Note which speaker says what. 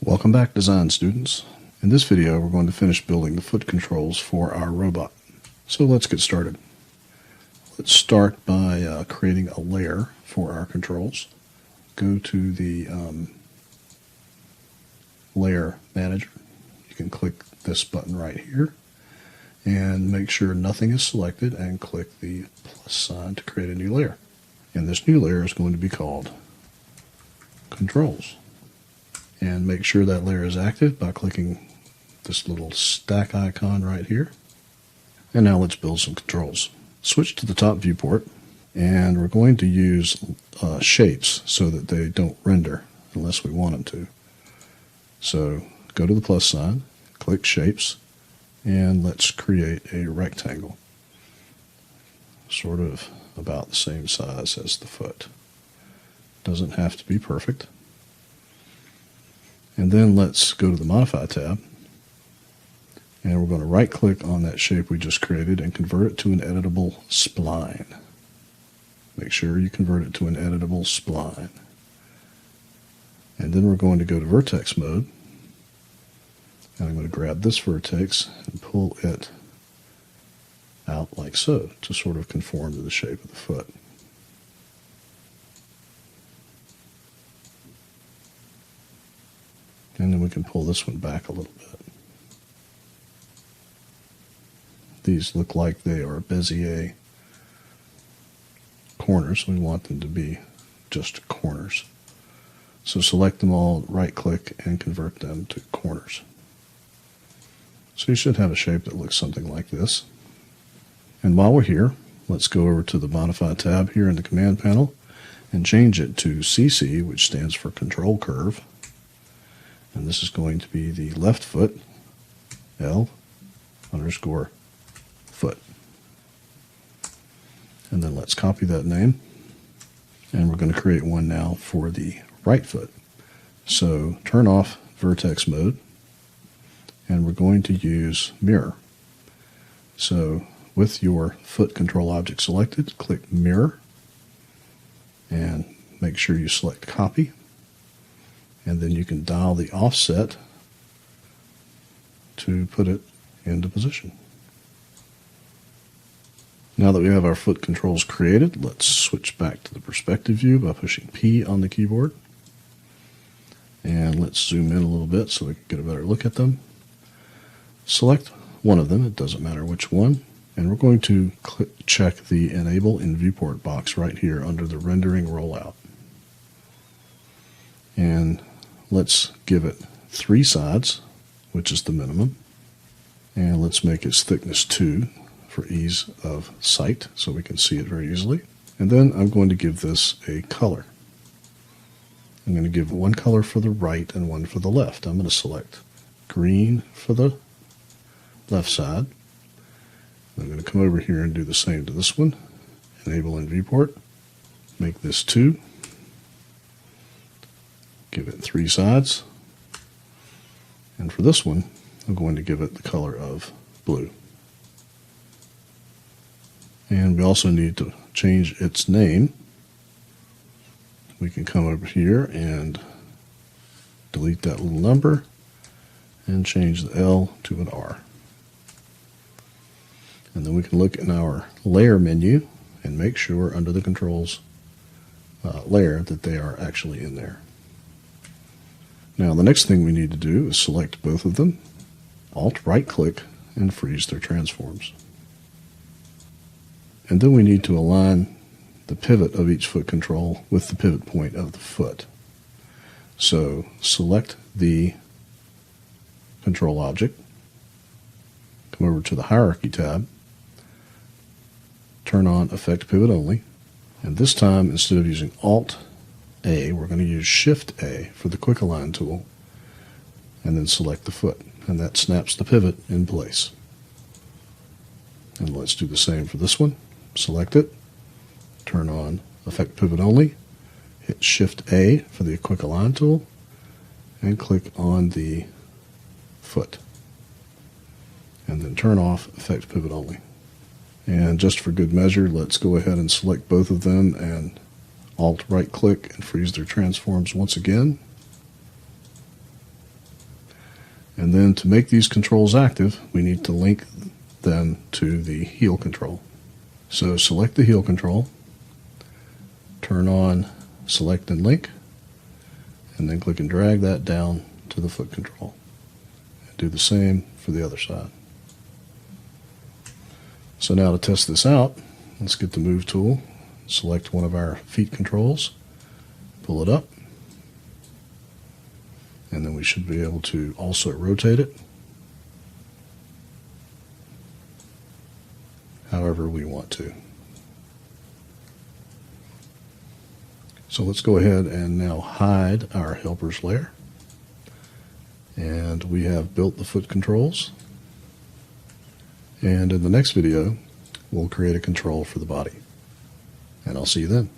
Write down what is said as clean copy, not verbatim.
Speaker 1: Welcome back, design students. In this video, we're going to finish building the foot controls for our robot. So let's get started. Let's start by creating a layer for our controls. Go to the layer manager. You can click this button right here and make sure nothing is selected and click the plus sign to create a new layer. And this new layer is going to be called Controls. And make sure that layer is active by clicking this little stack icon right here. And now let's build some controls. Switch to the top viewport, and we're going to use shapes so that they don't render unless we want them to. So go to the plus sign, click Shapes, and let's create a rectangle, sort of about the same size as the foot. Doesn't have to be perfect. And then let's go to the Modify tab, and we're going to right click on that shape we just created and convert it to an editable spline. Make sure you convert it to an editable spline. And then we're going to go to vertex mode, and I'm going to grab this vertex and pull it out like so to sort of conform to the shape of the foot. And then we can pull this one back a little bit. These look like they are Bezier corners. We want them to be just corners. So select them all, right click, and convert them to corners. So you should have a shape that looks something like this. And while we're here, let's go over to the Modify tab here in the Command Panel and change it to CC, which stands for Control Curve. And this is going to be the left foot, L_foot. And then let's copy that name. And we're going to create one now for the right foot. So turn off vertex mode, and we're going to use mirror. So with your foot control object selected, click mirror, and make sure you select copy. And then you can dial the offset to put it into position. Now that we have our foot controls created, let's switch back to the perspective view by pushing P on the keyboard. And let's zoom in a little bit so we can get a better look at them. Select one of them, it doesn't matter which one. And we're going to check the Enable in Viewport box right here under the Rendering Rollout. And let's give it 3 sides, which is the minimum. And let's make its thickness 2 for ease of sight so we can see it very easily. And then I'm going to give this a color. I'm going to give one color for the right and one for the left. I'm going to select green for the left side. I'm going to come over here and do the same to this one. Enable in Viewport. Make this 2. Give it 3 sides. And for this one, I'm going to give it the color of blue. And we also need to change its name. We can come over here and delete that little number and change the L to an R. And then we can look in our layer menu and make sure under the controls layer that they are actually in there. Now the next thing we need to do is select both of them, Alt right click, and freeze their transforms. And then we need to align the pivot of each foot control with the pivot point of the foot. So select the control object, come over to the Hierarchy tab, turn on Effect Pivot Only, and this time instead of using Alt A, we're going to use Shift A for the Quick Align tool, and then select the foot, and that snaps the pivot in place. And let's do the same for this one. Select it, turn on Effect Pivot Only, hit Shift A for the Quick Align tool, and click on the foot. And then turn off Effect Pivot Only. And just for good measure, let's go ahead and select both of them and Alt right click and freeze their transforms once again. And then to make these controls active, we need to link them to the heel control. So select the heel control, turn on select and link, and then click and drag that down to the foot control. And do the same for the other side. So now to test this out, let's get the move tool, select one of our feet controls, pull it up, and then we should be able to also rotate it however we want to. So let's go ahead and now hide our helpers layer. And we have built the foot controls. And in the next video, we'll create a control for the body. And I'll see you then.